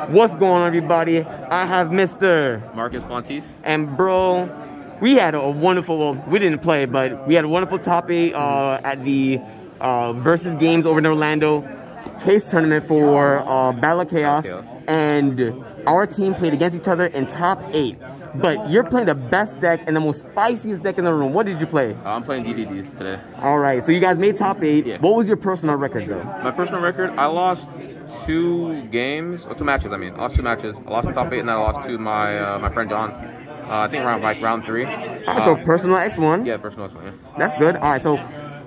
What's going on, everybody? I have Mr. Marcus Fontes. And bro, we had a wonderful, well, we didn't play, but we had a wonderful top 8 at the versus games over in Orlando case tournament for Battle of Chaos. And our team played against each other in top 8. But you're playing the best deck and the most spiciest deck in the room. What did you play? I'm playing DDDs today. All right, so you guys made top 8. Yeah. What was your personal record, though? My personal record, I lost 2 games, or 2 matches, I mean. I lost 2 matches. I lost in top 8, and then I lost to my my friend John. I think around round 3. All right, so personal X1. Yeah, personal X1, yeah. That's good. All right, so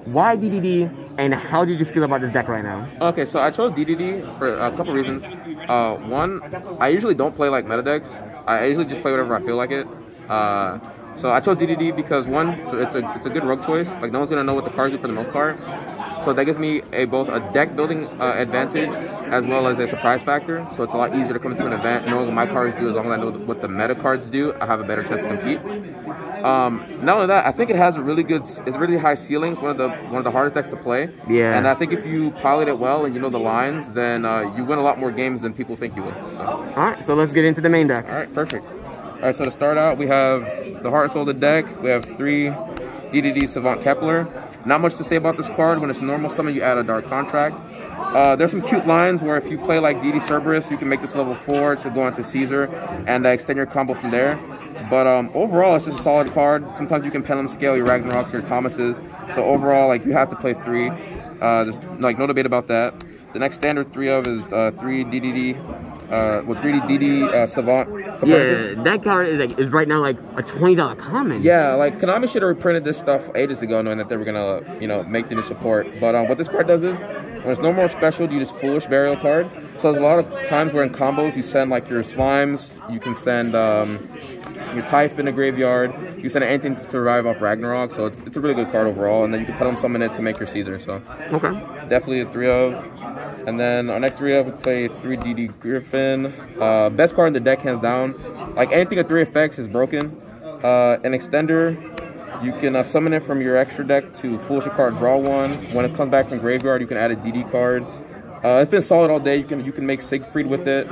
why DDD, and how did you feel about this deck right now? Okay, so I chose DDD for a couple reasons. One, I usually don't play like meta decks. I usually just play whatever I feel like it. So I chose DDD because one, it's a good rogue choice. Like no one's gonna know what the cards do for the most part. So that gives me both a deck building advantage as well as a surprise factor. So it's a lot easier to come into an event knowing what my cards do. As long as I know what the meta cards do, I have a better chance to compete. Not only that, I think it has a really good, it's really high ceilings. One of the hardest decks to play. Yeah. And I think if you pilot it well and you know the lines, then you win a lot more games than people think you will. So. All right, so let's get into the main deck. All right, perfect. All right, so to start out, we have the heart and soul of the deck. We have 3 DDD Savant Kepler. Not much to say about this card. When it's normal summon, you add a Dark Contract. There's some cute lines where if you play like DD Cerberus, you can make this level 4 to go onto Caesar and extend your combo from there. But overall, it's just a solid card. Sometimes you can Pendulum Scale your Ragnaroks or your Thomases. So overall, like you have to play 3. There's like no debate about that. The next standard 3 of is 3 DDD. With 3D DD Savant. Yeah, that card is right now like a $20 common. Yeah, like Konami should have reprinted this stuff ages ago, knowing that they were gonna, make the new support. But what this card does is, when it's normal or special, you just Foolish Burial card. So there's a lot of times where in combos you send like your Slimes, you can send your Typh in the graveyard, you send anything to revive off Ragnarok. So it's a really good card overall, and then you can Pendulum Summon it to make your Caesar. So okay, definitely a 3 of. And then our next 3 of, we play 3 DD Griffin. Best card in the deck, hands down. Like anything with 3 effects is broken. An extender, you can summon it from your extra deck to Foolish a card, draw 1. When it comes back from graveyard, you can add a DD card. It's been solid all day. You can make Siegfried with it.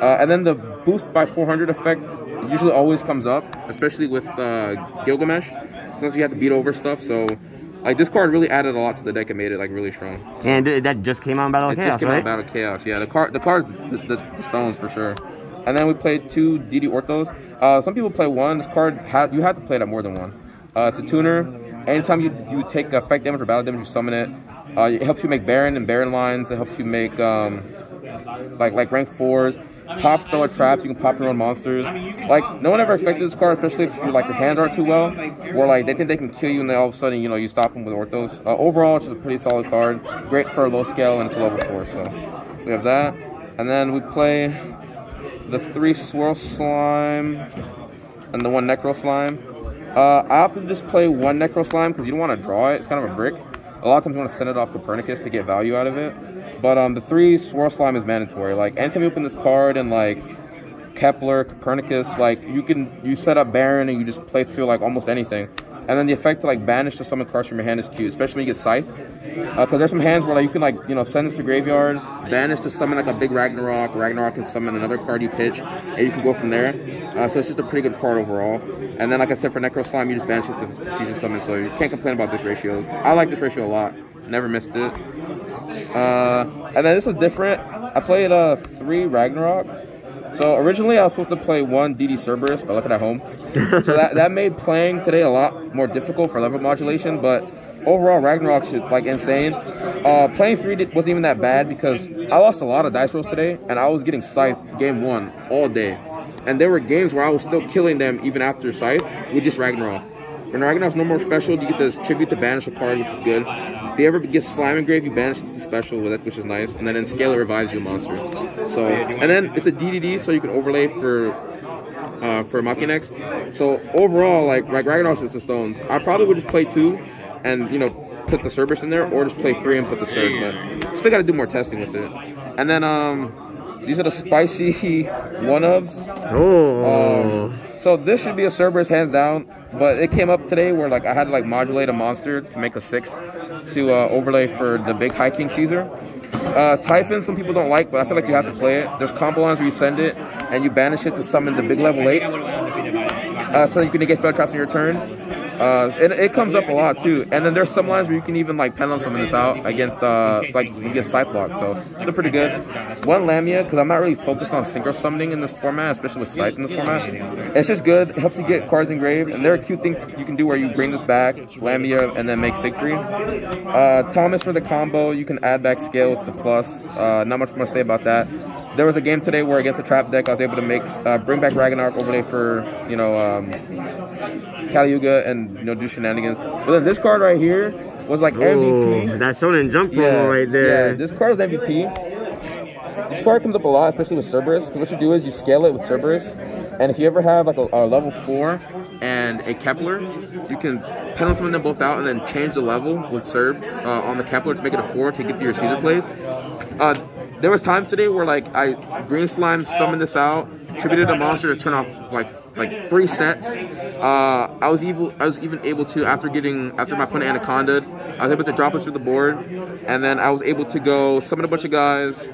And then the boost by 400 effect usually always comes up, especially with Gilgamesh, since you have to beat over stuff. So. Like, this card really added a lot to the deck and made it, like, really strong. So, and that just came out in Battle of Chaos, It just came out in Battle of Chaos, yeah. The card's the stones, for sure. And then we played 2 DD Orthos. Some people play 1. This card, you have to play it at more than 1. It's a tuner. Anytime you take effect damage or battle damage, you summon it. It helps you make Baron and Baron lines. It helps you make, like rank 4s. Pop spell or traps, you can pop your own monsters. Like, no one ever expected this card, especially if your hands aren't too well, or like they think they can kill you and then all of a sudden, you stop them with Orthos. Overall, it's just a pretty solid card. Great for a low scale, and it's a level 4, so we have that. And then we play the 3 Swirl Slime and the 1 Necro Slime. I often just play 1 Necro Slime because you don't want to draw it. It's kind of a brick. A lot of times you want to send it off Copernicus to get value out of it. But the 3 Swirl Slime is mandatory. Like anytime you open this card and like Kepler, Copernicus, like you set up Baron and you just play through like almost anything. And then the effect to like banish to summon cards from your hand is cute, especially when you get Scythe. Because there's some hands where like you can send this to graveyard, banish to summon like a big Ragnarok. Ragnarok can summon another card you pitch, and you can go from there. So it's just a pretty good card overall. And then like I said, for Necro Slime, you just banish it to fusion summon, so you can't complain about this ratios. I like this ratio a lot. Never missed it. And then this is different. I played 3 Ragnarok. So originally I was supposed to play 1 DD Cerberus, but I left it at home. So that made playing today a lot more difficult for level modulation, but overall Ragnarok's like insane. Playing 3 wasn't even that bad because I lost a lot of dice rolls today, and I was getting Scythe game 1 all day. And there were games where I was still killing them even after Scythe with just Ragnarok. When Ragnarok's no more special, you get this tribute to banish a card, which is good. If you ever get Slime Engrave, you banish the special with it, which is nice. And then in scale, it revives you a monster. So, and then it's a DDD, so you can overlay for Machinex. So overall, like Ragnarok's is the stones. I probably would just play 2 and, put the Cerberus in there, or just play 3 and put the Cerb, but still got to do more testing with it. And then, these are the spicy 1-ofs. Oh. So this should be a Cerberus hands down, but it came up today where like I had to modulate a monster to make a 6 to overlay for the big High King Caesar. Typhon, some people don't like, but I feel like you have to play it. There's combo lines where you send it and you banish it to summon the big level 8. So you can negate spell traps on your turn. It comes up a lot too. And then there's some lines where you can even like pendulum summon this out against Scythe block. So it's still pretty good. One Lamia, because I'm not really focused on synchro summoning in this format, especially with Scythe in the format. It's just good. It helps you get cards engraved. And there are cute things you can do where you bring this back, Lamia, and then make Siegfried. Thomas for the combo, you can add back scales to plus. Not much more to say about that. There was a game today where against a trap deck, I was able to make bring back Ragnarok overlay for Kali Yuga and do shenanigans. But then this card right here was like MVP. That Shonen Jump promo right there. Yeah, this card is MVP. This card comes up a lot, especially with Cerberus. Because what you do is you scale it with Cerberus, and if you ever have like a level 4 and a Kepler, you can pendulum summon them both out and then change the level with Cerb on the Kepler to make it a 4 to get to your Caesar plays. There was times today where like I green slime summoned this out, tributed a monster to turn off like 3 sets. I was even able to after my opponent Anaconda, I was able to drop us through the board, and then I was able to go summon a bunch of guys,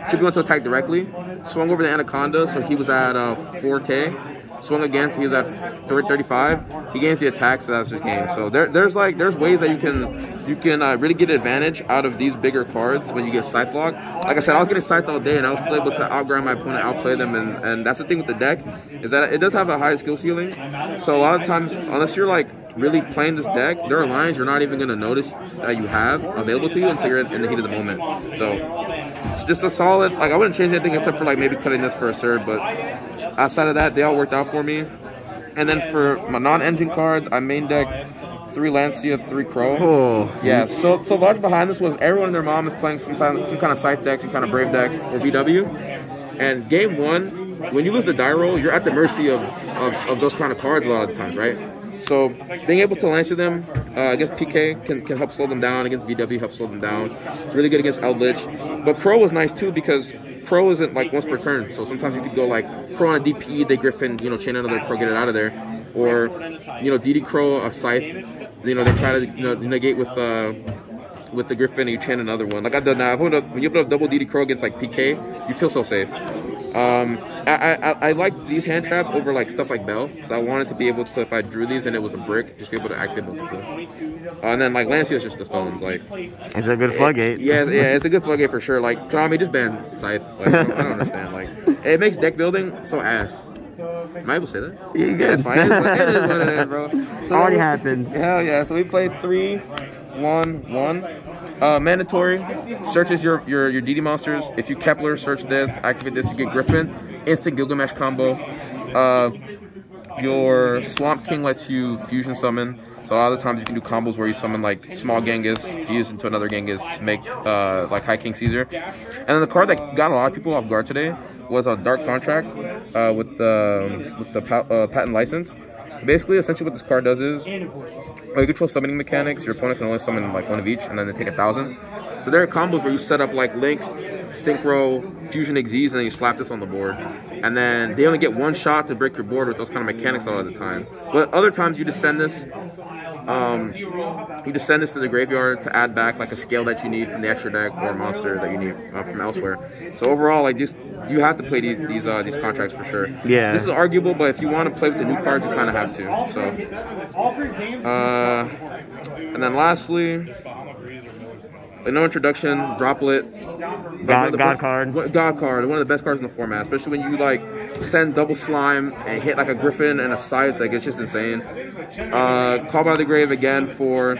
tribute one to attack directly, swung over the Anaconda, so he was at 4K. Swung against, he was at 35. He gains the attack, so that's his game. So there's ways that you can really get advantage out of these bigger cards when you get Scythe block. Like I said, I was getting Scythe all day, and I was still able to outgrind my opponent, outplay them, and that's the thing with the deck, is that it does have a high skill ceiling. So a lot of times, unless you're like really playing this deck, there are lines you're not even going to notice that you have available to you until you're in the heat of the moment. So it's just a solid, like I wouldn't change anything except for like maybe cutting this for a Cerb, but outside of that, they all worked out for me. And then for my non-engine cards, I main decked 3 Lancia, 3 Crow. Oh. Yeah, so large behind this was everyone and their mom is playing some kind of Scythe deck, some kind of Brave deck, or VW. And game 1, when you lose the die roll, you're at the mercy of those kind of cards a lot of the times, right? So being able to Lancia them against PK can help slow them down, against VW helps slow them down. Really good against Eldritch. But Crow was nice too because Crow isn't like once per turn, so sometimes you could go like Crow on a DP, they Griffin, chain another Crow, get it out of there. Or, DD Crow, a Scythe, they try to, negate with the Griffin and you chain another one. Like I've done that. When you put up double DD Crow against like PK, you feel so safe. I like these hand traps over like stuff like Bell, so I wanted to be able to, if I drew these and it was a brick, just be able to activate multiple. And then like Lancia is just the stones, like it's a good floodgate. Yeah, it's a good floodgate for sure. Like Konami, just ban Scythe. Like, I don't understand. Like it makes deck building so ass. Am I able to say that? Yeah, you it's fine. It is what it is, bro. So already happened. Hell yeah! So we played 3-1-1. Mandatory searches your DD monsters. If you Kepler search this, activate this, you get Griffin. Instant Gilgamesh combo. Your Swamp King lets you fusion summon. So a lot of the times you can do combos where you summon like small Genghis, fuse into another Genghis, make like High King Caesar. And then the card that got a lot of people off guard today was a Dark Contract with the patent license. So basically, essentially what this card does is you control summoning mechanics. Your opponent can only summon like 1 of each, and then they take 1,000. So there are combos where you set up like Link, Synchro, Fusion Xyz, and then you slap this on the board. And then they only get 1 shot to break your board with those kind of mechanics a lot of the time. But other times you just send this, to the graveyard to add back like a scale that you need from the extra deck or a monster that you need from elsewhere. So overall, like you have to play these contracts for sure. Yeah. This is arguable, but if you want to play with the new cards, you kind of have to. So, and then lastly, no introduction, Droplet. God card. God card, one of the best cards in the format, especially when you like send double slime and hit like a Griffin and a Scythe, like it's just insane. Call by the Grave again for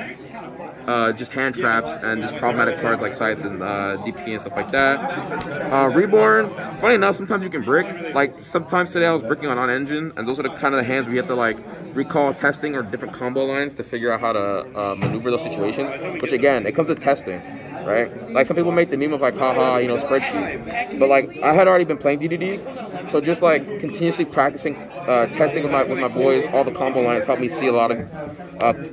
just hand traps and just problematic cards like Scythe and DP and stuff like that. Reborn, funny enough, sometimes you can brick. Like sometimes today I was bricking on engine, and those are the kind of the hands where you have to like recall testing or different combo lines to figure out how to maneuver those situations. Which again, it comes to testing, right? Like some people make the meme of like, haha, spreadsheet. But like I had already been playing DDDs, so just like continuously practicing, testing with my boys, all the combo lines helped me see a lot of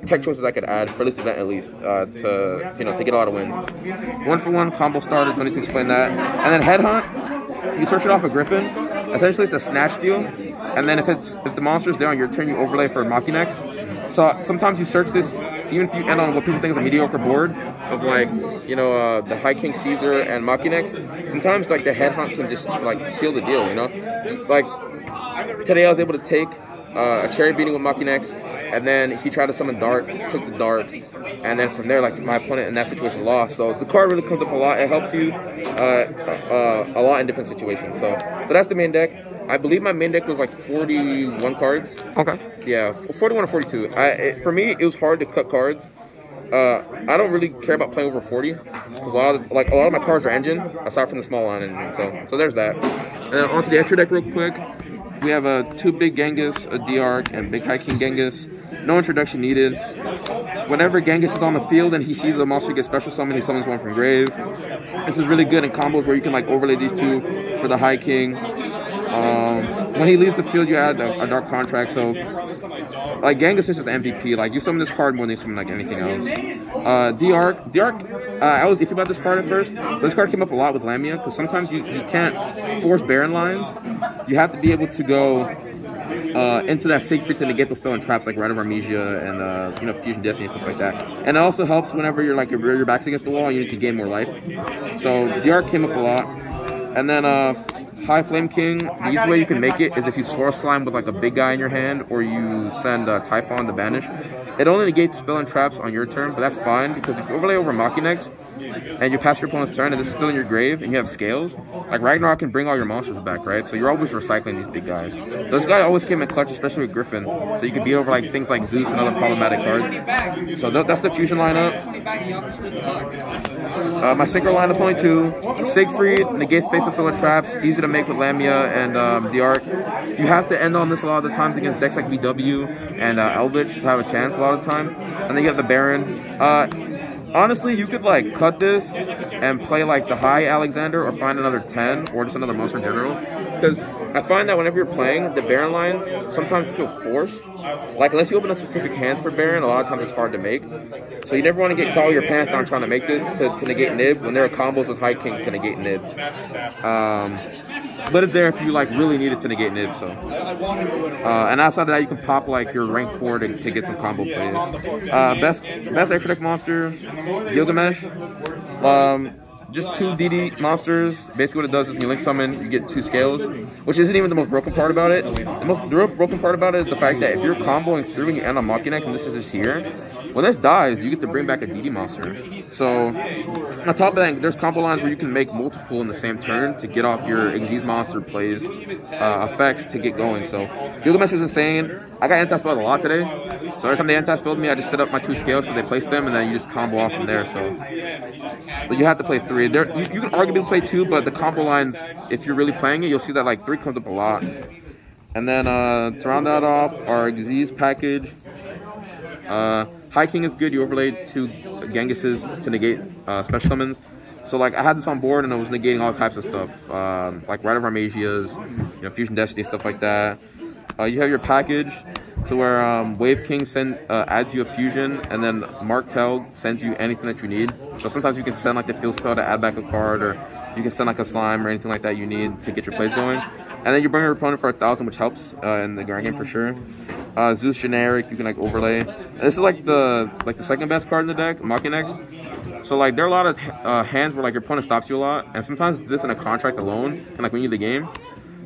tech choices I could add for this event at least to get a lot of wins. 1-for-1 combo starter, don't need to explain that. And then Headhunt, you search it off a Griffin. Essentially, it's a snatch steal, and then if the monster's there on your turn, you overlay for Machinex. So sometimes you search this, even if you end on what people think is a mediocre board, of like, you know, the High King Caesar and Machinex, sometimes like the headhunt can just like seal the deal, you know? Like today I was able to take a cherry beating with Machinex, and then he tried to summon Dart, took the Dart, and then from there, like, my opponent in that situation lost. So the card really comes up a lot. It helps you a lot in different situations. So that's the main deck. I believe my main deck was like 41 cards. Okay. Yeah, 41 or 42. For me, it was hard to cut cards. I don't really care about playing over 40 because a lot of my cards are engine aside from the small line engine. So there's that. And then onto the extra deck real quick. We have a 2 big Genghis, a D-Arc, and big High King Genghis. No introduction needed. Whenever Genghis is on the field and he sees the monster get special summon, he summons one from grave. This is really good in combos where you can like overlay these two for the High King. When he leaves the field, you add a Dark Contract. So, like, Genghis is just the MVP. Like, you summon this card more than you summon like anything else. D-Arc, I was iffy about this card at first, but this card came up a lot with Lamia because sometimes you can't force Baron lines. You have to be able to go into that Siegfried to negate those stolen traps like Rite of Armesia and you know, Fusion Destiny and stuff like that. And it also helps whenever you're like your back's against the wall and you need to gain more life. So D-Arc came up a lot. And then High Flame King, the easiest way you can make it is if you Swirl Slime with like a big guy in your hand, or you send Typhon to banish. It only negates spell and traps on your turn, but that's fine because if you overlay over Machinex and you pass your opponent's turn and this is still in your grave and you have scales, like Ragnarok can bring all your monsters back, right? So you're always recycling these big guys. So this guy always came in clutch, especially with Griffin, so you can beat over like things like Zeus and other problematic cards. So that's the fusion lineup. My synchro lineup's only 2. Siegfried negates face of filler traps, easy to make with Lamia and the Arc. You have to end on this a lot of the times against decks like VW and Eldritch to have a chance a lot of times. And then you have the Baron. Honestly, you could like cut this and play like the High Alexander or find another 10 or just another monster in general. Because I find that whenever you're playing, the Baron lines sometimes feel forced. Like, unless you open up specific hands for Baron, a lot of times it's hard to make. So you never want to get call your pants down trying to make this to negate Nib when there are combos with High King to negate Nib. But it's there if you like really need it to negate Nib. So, and outside of that, you can pop like your rank 4 to get some combo plays. Best extra deck monster, Gilgamesh. Just 2 DD monsters. Basically what it does is when you link summon, you get 2 scales, which isn't even the most broken part about it. The real broken part about it is the fact that if you're comboing through and you end on Machinex and this is just here, when this dies, you get to bring back a DD monster. So, on top of that, there's combo lines where you can make multiple in the same turn to get off your Xyz monster plays, effects to get going. So, Gilgamesh is insane. I got anti-spelled a lot today. So every time they anti-spelled me, I just set up my 2 scales because they placed them, and then you just combo off from there. So, but you have to play 3. You can arguably play 2, but the combo lines, if you're really playing it, you'll see that like 3 comes up a lot. And then to round that off, our Xyz package. High King is good. You overlay 2 Genghises to negate special summons. So like I had this on board and I was negating all types of stuff, like Rite of Armesias, you know, Fusion Destiny, stuff like that. You have your package to where Wave King adds you a fusion, and then Martel sends you anything that you need. So sometimes you can send like the field spell to add back a card, or you can send like a slime or anything like that you need to get your plays going. And then you bring your opponent for 1,000, which helps in the grand game for sure. Zeus generic, you can like overlay. And this is like the second best card in the deck, Machinex. So like there are a lot of hands where like your opponent stops you a lot, and sometimes this in a contract alone can like win you the game.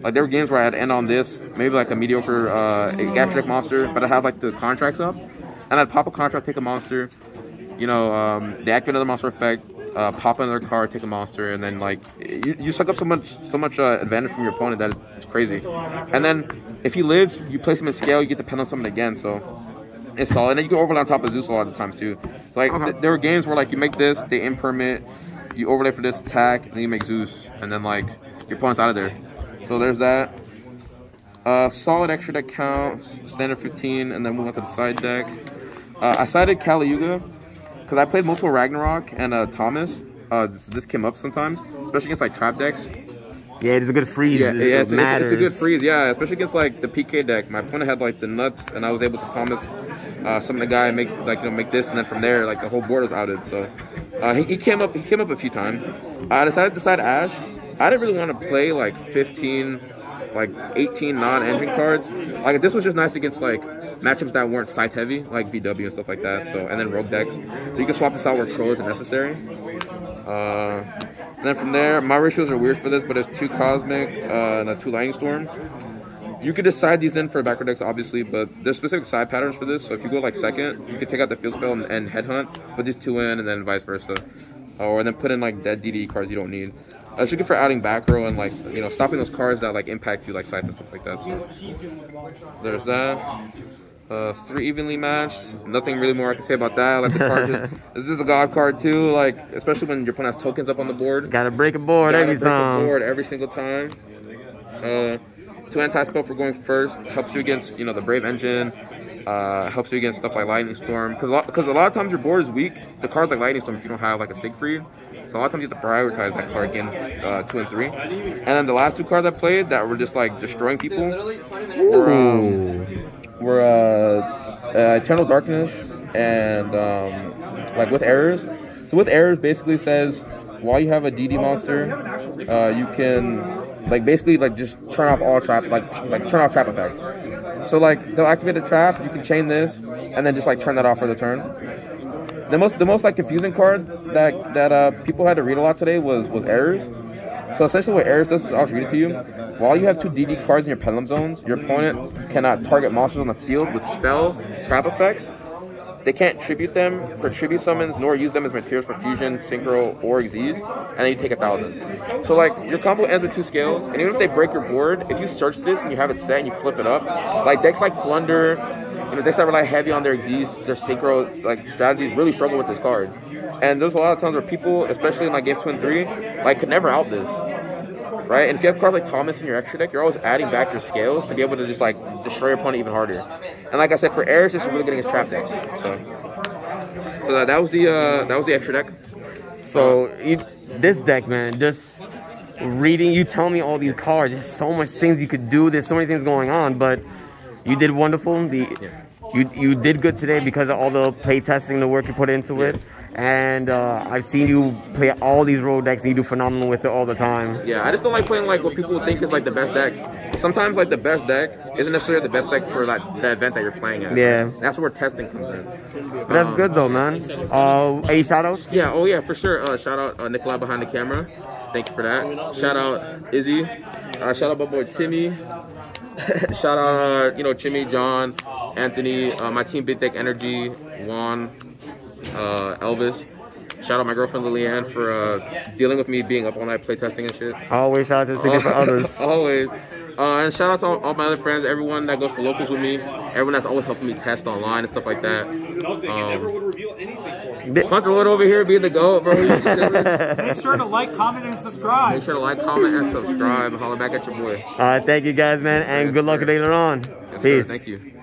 Like there were games where I'd end on this, maybe like a mediocre extra deck monster, but I'd have like the contracts up, and I'd pop a contract, take a monster, you know, deactivate another monster effect, pop another card, take a monster, and then like you suck up so much advantage from your opponent that it's crazy. And then if he lives, you place him in scale, you get to pen on someone again, so it's solid. And then you can overlay on top of Zeus a lot of the times too. So like there were games where like you make this, they impermit, you overlay for this attack, and then you make Zeus, and then like your opponent's out of there. So there's that. Solid extra deck count, standard 15, and then move on to the side deck. I sided Kali Yuga because I played multiple Ragnarok and Thomas. This came up sometimes, especially against like trap decks. Yeah, it's a good freeze. Yeah, it's a good freeze. Yeah, especially against like the PK deck. My opponent had like the nuts, and I was able to Thomas summon a guy and make like make this, and then from there like the whole board was outed. So he came up a few times. I decided to side Ash. I didn't really want to play like 15 like 18 non-engine cards. Like this was just nice against like matchups that weren't scythe heavy, like VW and stuff like that. So and then rogue decks. So you can swap this out where Crow isn't necessary. And then from there, my ratios are weird for this, but it's 2 Cosmic and a 2 Lightning Storm. You could decide these in for backer decks, obviously, but there's specific side patterns for this. So if you go like second, you could take out the field spell and headhunt, put these 2 in, and then vice versa. Or then put in like dead DD cards you don't need. It's good for adding back row and like, you know, stopping those cards that like impact you like scythe and stuff like that. So there's that. 3 evenly matched. Nothing really more I can say about that. Like the card, this is a god card too. Like especially when your opponent has tokens up on the board. Gotta break a board every time. Break a board every single time. 2 anti-spell for going first. Helps you against, you know, the Brave Engine. Helps you against stuff like Lightning Storm. Because a lot of times your board is weak. The cards like Lightning Storm if you don't have like a Siegfried. So a lot of times you have to prioritize that card against 2 and 3. And then the last 2 cards I played that were just like destroying people were Eternal Darkness and like with errors. So with errors basically says while you have a DD monster, you can like basically like just turn off all trap like turn off trap effects. So like they'll activate a trap, you can chain this, and then just like turn that off for the turn. The most like confusing card that people had to read a lot today was errors. So essentially what errors does is I'll read it to you. While you have 2 DD cards in your pendulum zones, your opponent cannot target monsters on the field with spell trap effects. They can't tribute them for tribute summons, nor use them as materials for fusion, synchro, or Xyz, and then you take 1,000. So like your combo ends with 2 scales, and even if they break your board, if you search this and you have it set and you flip it up, like decks like Flunder, you know, decks that rely heavy on their Xyz, their synchro like strategies really struggle with this card. And there's a lot of times where people, especially in like games 2 and 3, like could never out this. Right? And if you have cards like Thomas in your extra deck, you're always adding back your scales to be able to just like destroy your opponent even harder. And like I said, for errors, it's really good against trap decks. So that was the extra deck. So this deck, man, just reading, you tell me all these cards. There's so much things you could do. There's so many things going on, but you did wonderful. You did good today because of all the play testing, the work you put into it. And I've seen you play all these road decks and you do phenomenal with it all the time. Yeah, I just don't like playing like what people think is like the best deck. Sometimes like the best deck isn't necessarily the best deck for like the event that you're playing at. Yeah. That's where testing comes in. But that's good though, man. Any shout outs? Yeah, oh yeah, for sure. Shout out Nikolai behind the camera. Thank you for that. Shout out Izzy. Shout out my boy Timmy. Shout out, you know, Jimmy, John, Anthony, my team Big Deck Energy, Juan, Elvis. Shout out my girlfriend Lillian for dealing with me being up all night playtesting and shit. Always shout out to the for others. Always. And shout out to all my other friends, everyone that goes to locals with me, everyone that's always helping me test online and stuff like that. They never would reveal anything for me. Hunter Wood over here being the GOAT, bro. Make sure to like, comment, and subscribe. Make sure to like, comment, and subscribe. Holler back at your boy. All right, thank you guys, man, and good luck later on. Yes, Peace. sir. Thank you.